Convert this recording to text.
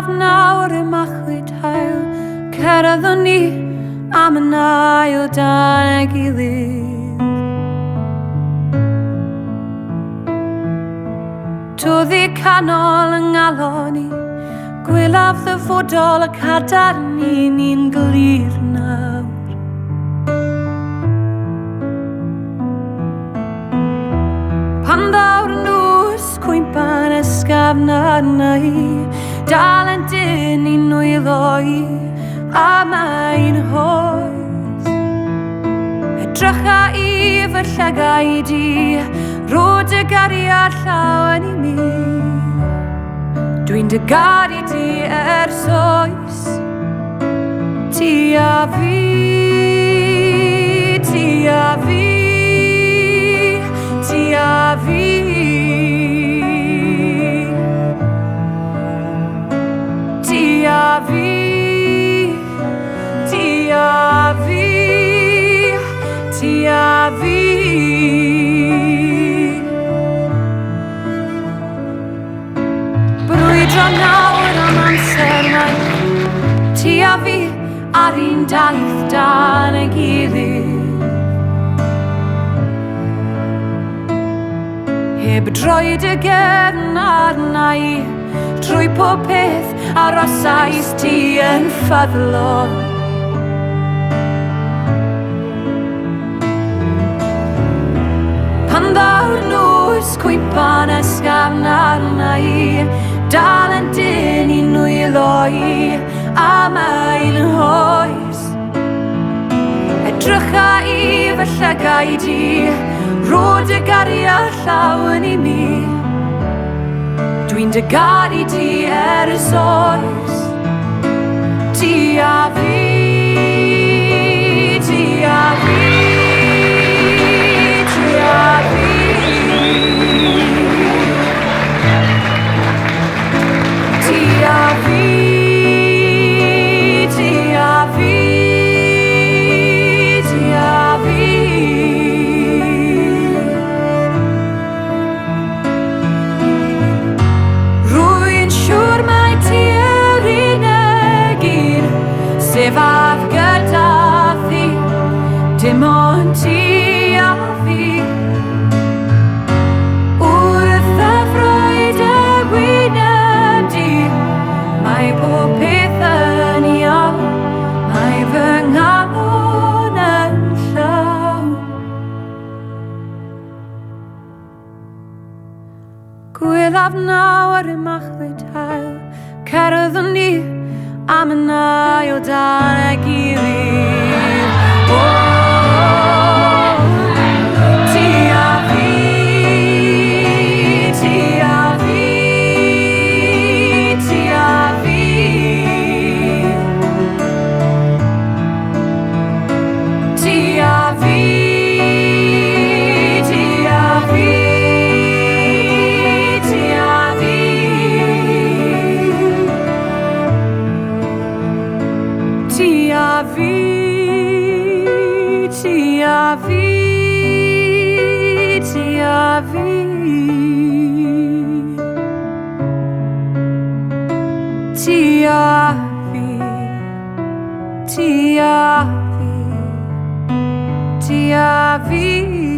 Gwylaf nawr y machlud hael, cerddon ni am yn ail dan ei gilydd. Toddi canol yng ngalon ni, gwylaf ddyfodol y cadar ni'n glir nawr. Pan ddawr nws cwympan ysgafn arna i, dal yn dyn i'n nwylo i, a mae'n hoes. Edrycha i fy llygau di, rod y gariad llawen i mi. Dwi'n dy gari di ers oes. Ti a fi, ti a fi, ti a fi. Ti a fi, ti a fi, ti a fi. Brwydro nawr am amser mai, ti a fi ar un daith dan ei gilydd. Heb droed y gefn arna i, trwy pob peth arosais ti yn ffyddlon. Pan ddawr nws cwympan ysgafn arna i, dal yn dyn i'n nwylo i, a mae'n hoes. Edrycha i fy llygau di, rod y gariad llawen i mi. Dwi'n dy gari di ers oes. Ti a fi, ti a fi, ti a fi. Ti a fi, ti a fi, ti a fi. Rwy'n siŵr mai ti yw'r unig un sef af gyda thi, dim ond ti a fi. Wrth y ffrwyd y wyneb di, mae pob peth yn iawn, mae fy ngalon yn llawn. Gwylaf nawr y machlud hael, cerddon ni am yn ail dan ei gilydd. Ti a fi, ti a fi, ti a fi. Ti a fi, ti a fi, ti a fi. Ti a fi, ti a fi, ti a fi. Ti a fi, ti a fi, ti a fi.